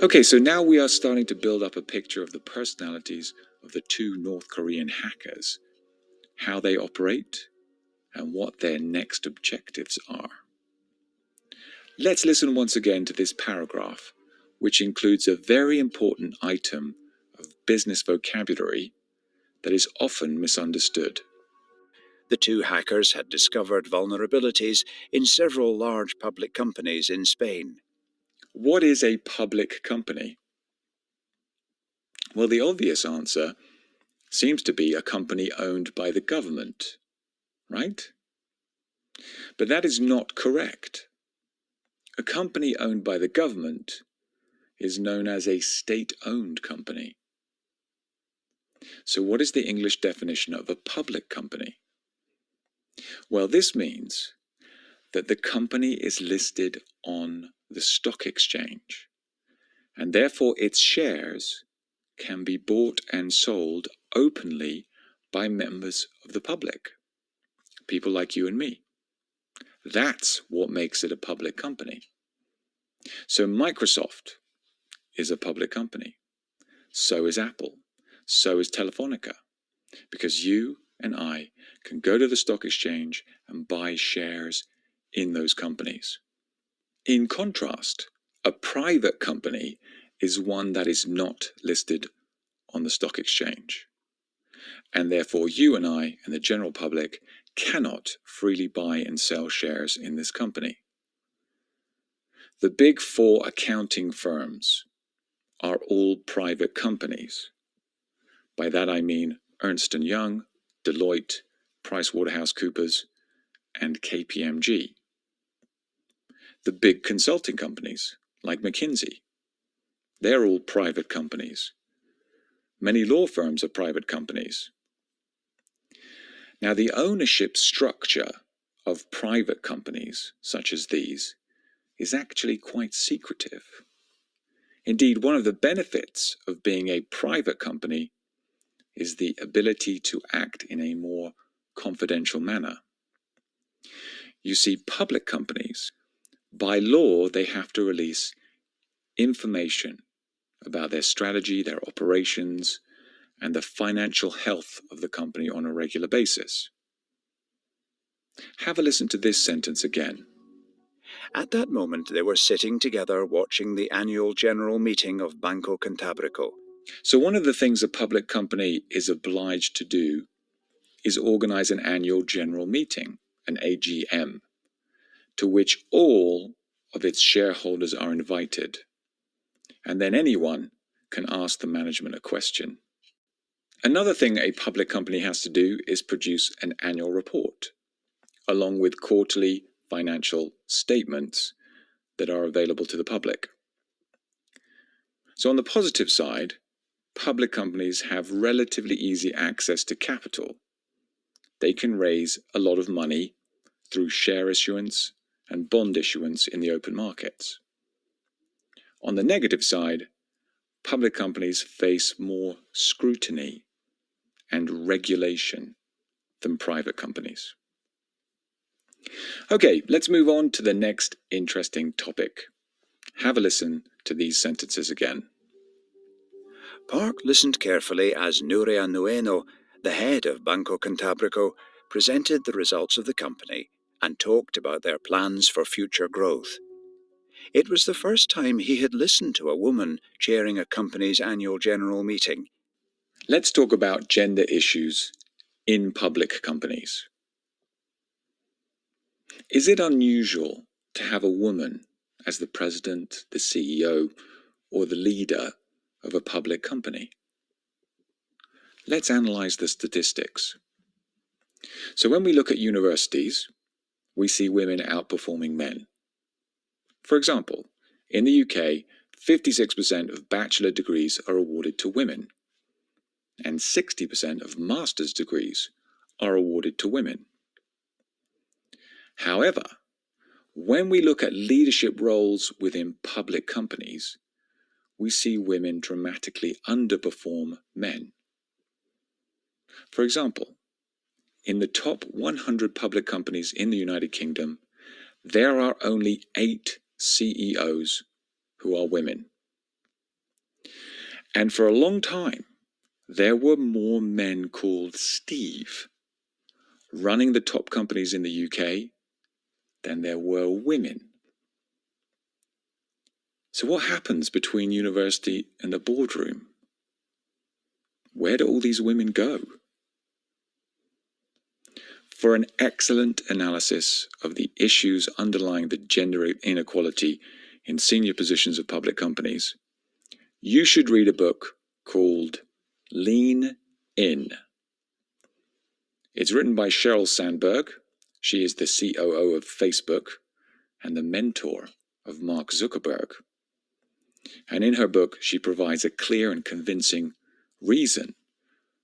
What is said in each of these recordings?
Okay, so now we are starting to build up a picture of the personalities of the two North Korean hackers, how they operate, and what their next objectives are. Let's listen once again to this paragraph, which includes a very important item of business vocabulary that is often misunderstood. The two hackers had discovered vulnerabilities in several large public companies in Spain. What is a public company? Well, the obvious answer seems to be a company owned by the government, right? But that is not correct. A company owned by the government is known as a state-owned company. So what is the English definition of a public company? Well, this means that the company is listed on the stock exchange, and therefore its shares can be bought and sold openly by members of the public, people like you and me. That's what makes it a public company. So Microsoft is a public company. So is Apple. So is Telefonica. Because you and I can go to the stock exchange and buy shares in those companies. In contrast, a private company is one that is not listed on the stock exchange. And therefore you and I and the general public cannot freely buy and sell shares in this company. The big four accounting firms are all private companies. By that I mean Ernst & Young, Deloitte, PricewaterhouseCoopers, and KPMG. The big consulting companies, like McKinsey, they're all private companies. Many law firms are private companies. Now, the ownership structure of private companies, such as these, is actually quite secretive. Indeed, one of the benefits of being a private company is the ability to act in a more confidential manner. You see, public companies, by law, they have to release information about their strategy, their operations, and the financial health of the company on a regular basis. Have a listen to this sentence again. At that moment, they were sitting together watching the annual general meeting of Banco Cantabrico. So one of the things a public company is obliged to do is organize an annual general meeting, an AGM, to which all of its shareholders are invited. And then anyone can ask the management a question. Another thing a public company has to do is produce an annual report, along with quarterly financial statements that are available to the public. So on the positive side, public companies have relatively easy access to capital. They can raise a lot of money through share issuance and bond issuance in the open markets. On the negative side, public companies face more scrutiny and regulation than private companies. Okay, let's move on to the next interesting topic. Have a listen to these sentences again. Park listened carefully as Nuria Nueno, the head of Banco Cantabrico, presented the results of the company and talked about their plans for future growth. It was the first time he had listened to a woman chairing a company's annual general meeting. Let's talk about gender issues in public companies. Is it unusual to have a woman as the president, the CEO, or the leader of a public company? Let's analyze the statistics. So when we look at universities, we see women outperforming men. For example, in the UK, 56% of bachelor degrees are awarded to women, and 60% of master's degrees are awarded to women. However, when we look at leadership roles within public companies, we see women dramatically underperform men. For example, in the top 100 public companies in the United Kingdom, there are only 8 CEOs who are women. And for a long time, there were more men called Steve running the top companies in the UK than there were women. So what happens between university and the boardroom? Where do all these women go? For an excellent analysis of the issues underlying the gender inequality in senior positions of public companies, you should read a book called Lean In. It's written by Sheryl Sandberg. She is the COO of Facebook and the mentor of Mark Zuckerberg. And in her book, she provides a clear and convincing reason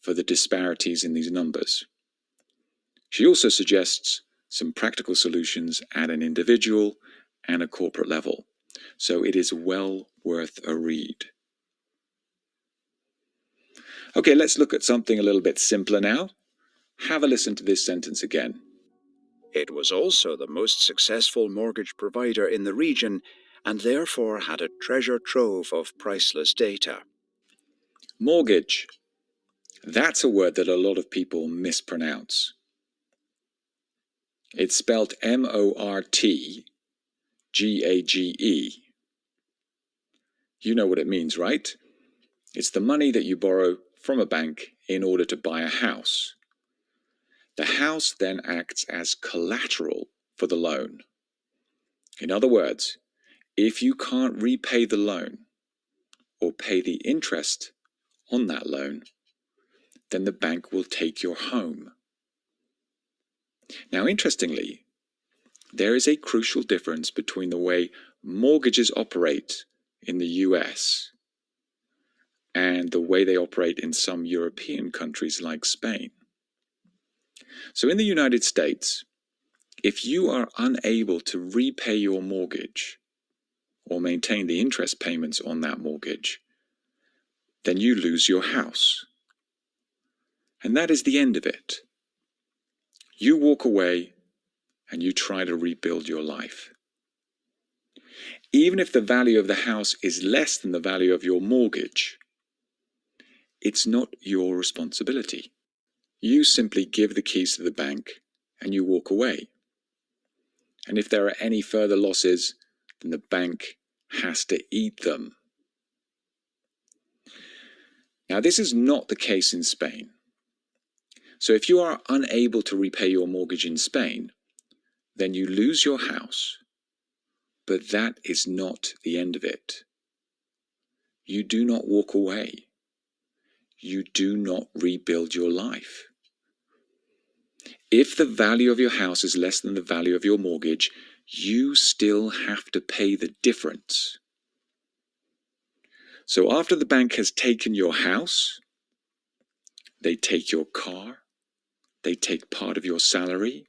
for the disparities in these numbers. She also suggests some practical solutions at an individual and a corporate level. So it is well worth a read. Okay, let's look at something a little bit simpler now. Have a listen to this sentence again. It was also the most successful mortgage provider in the region and therefore had a treasure trove of priceless data. Mortgage. That's a word that a lot of people mispronounce. It's spelled M-O-R-T-G-A-G-E. You know what it means, right? It's the money that you borrow from a bank in order to buy a house. The house then acts as collateral for the loan. In other words, if you can't repay the loan or pay the interest on that loan, then the bank will take your home. Now, interestingly, there is a crucial difference between the way mortgages operate in the US and the way they operate in some European countries like Spain. So in the United States, if you are unable to repay your mortgage or maintain the interest payments on that mortgage, then you lose your house. And that is the end of it. You walk away and you try to rebuild your life. Even if the value of the house is less than the value of your mortgage, it's not your responsibility. You simply give the keys to the bank and you walk away. And if there are any further losses, then the bank has to eat them. Now, this is not the case in Spain. So if you are unable to repay your mortgage in Spain, then you lose your house. But that is not the end of it. You do not walk away. You do not rebuild your life. If the value of your house is less than the value of your mortgage, you still have to pay the difference. So after the bank has taken your house, they take your car, they take part of your salary,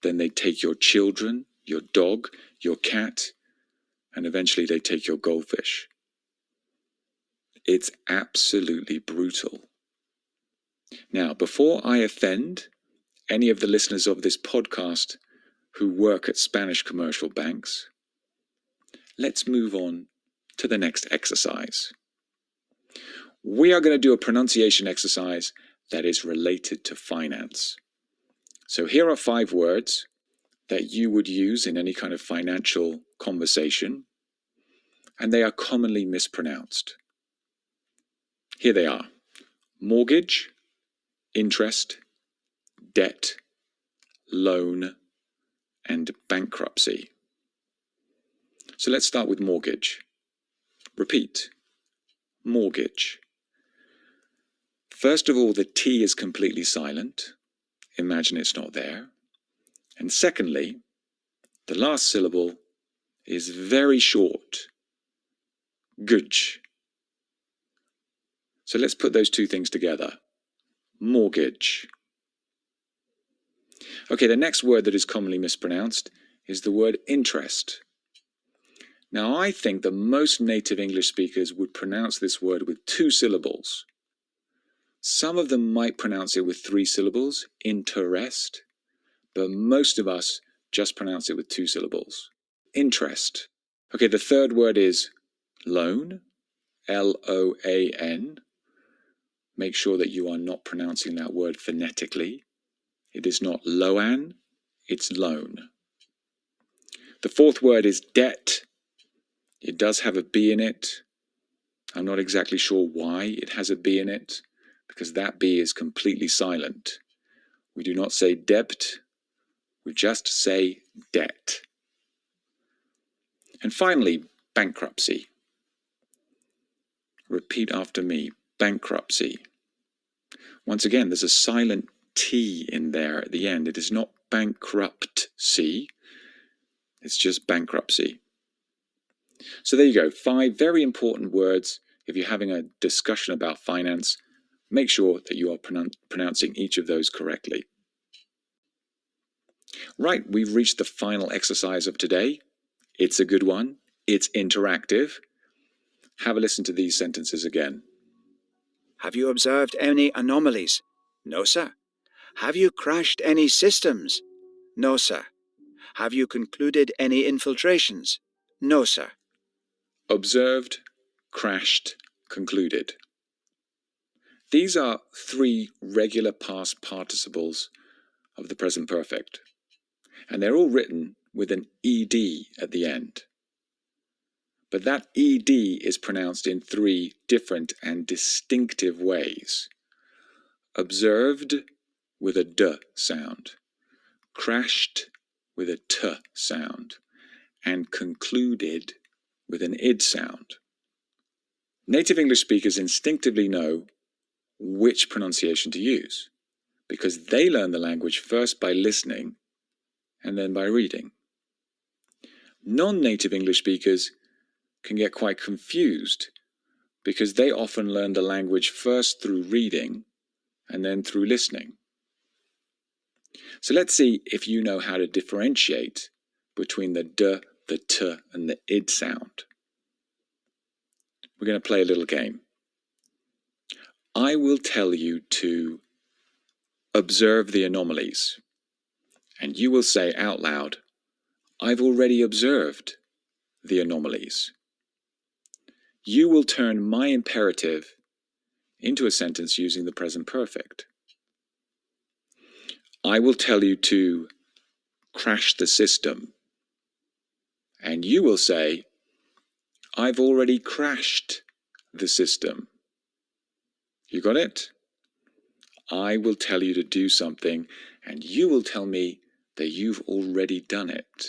then they take your children, your dog, your cat, and eventually they take your goldfish. It's absolutely brutal. Now, before I offend any of the listeners of this podcast who work at Spanish commercial banks, let's move on to the next exercise. We are going to do a pronunciation exercise that is related to finance. So here are 5 words that you would use in any kind of financial conversation, and they are commonly mispronounced. Here they are: mortgage, interest, debt, loan, and bankruptcy. So let's start with mortgage. Repeat: mortgage. First of all, the T is completely silent. Imagine it's not there. And secondly, the last syllable is very short. Guj. So let's put those two things together. Mortgage. Okay, the next word that is commonly mispronounced is the word interest. Now, I think that most native English speakers would pronounce this word with 2 syllables. Some of them might pronounce it with 3 syllables, interest, but most of us just pronounce it with 2 syllables. Interest. Okay, the third word is loan, L-O-A-N. Make sure that you are not pronouncing that word phonetically. It is not loan, it's loan. The fourth word is debt. It does have a B in it. I'm not exactly sure why it has a B in it, because that B is completely silent. We do not say debt, we just say debt. And finally, bankruptcy. Repeat after me, bankruptcy. Once again, there's a silent T in there at the end. It is not bankruptcy, it's just bankruptcy. So there you go, 5 very important words. If you're having a discussion about finance, make sure that you are pronouncing each of those correctly. Right, we've reached the final exercise of today. It's a good one. It's interactive. Have a listen to these sentences again. Have you observed any anomalies? No, sir. Have you crashed any systems? No, sir. Have you concluded any infiltrations? No, sir. Observed, crashed, concluded. These are 3 regular past participles of the present perfect, and they're all written with an ed at the end. But that ed is pronounced in 3 different and distinctive ways. Observed with a d sound, crashed with a t sound, and concluded with an id sound. Native English speakers instinctively know which pronunciation to use, because they learn the language first by listening and then by reading. Non-native English speakers can get quite confused because they often learn the language first through reading and then through listening. So let's see if you know how to differentiate between the d, the t, and the id sound. We're going to play a little game. I will tell you to observe the anomalies, and you will say out loud, I've already observed the anomalies. You will turn my imperative into a sentence using the present perfect. I will tell you to crash the system, and you will say, I've already crashed the system. You got it? I will tell you to do something, and you will tell me that you've already done it.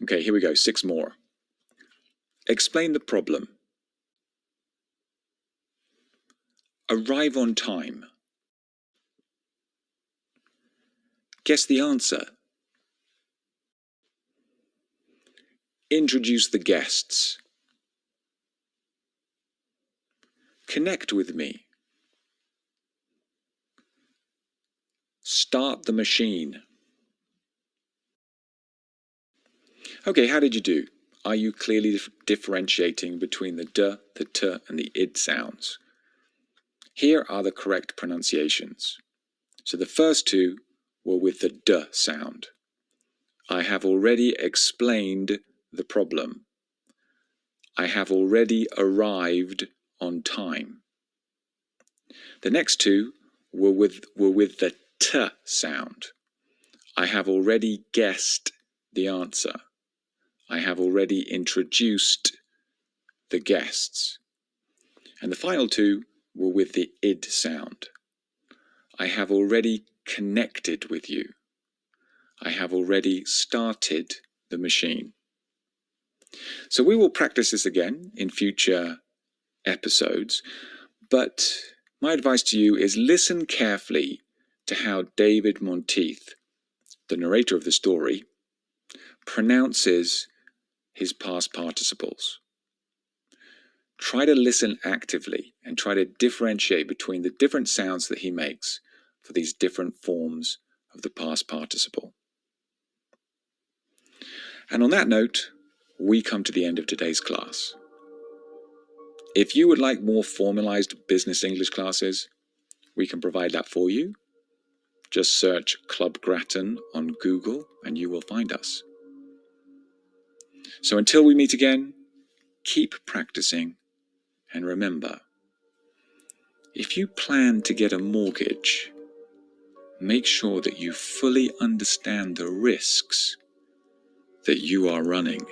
Okay, here we go, 6 more. Explain the problem. Arrive on time. Guess the answer. Introduce the guests. Connect with me. Start the machine. Okay, how did you do? Are you clearly differentiating between the d, the t, and the id sounds? Here are the correct pronunciations. So the first 2 were with the d sound. I have already explained the problem. I have already arrived on time. The next 2 were with the t sound. I have already guessed the answer. I have already introduced the guests. And the final 2 were with the id sound. I have already connected with you. I have already started the machine. So we will practice this again in future episodes, but my advice to you is listen carefully to how David Monteith, the narrator of the story, pronounces his past participles. Try to listen actively and try to differentiate between the different sounds that he makes for these different forms of the past participle. And on that note, we come to the end of today's class. If you would like more formalized business English classes, we can provide that for you. Just search Club Gratton on Google and you will find us. So until we meet again, keep practicing And remember, if you plan to get a mortgage, make sure that you fully understand the risks that you are running.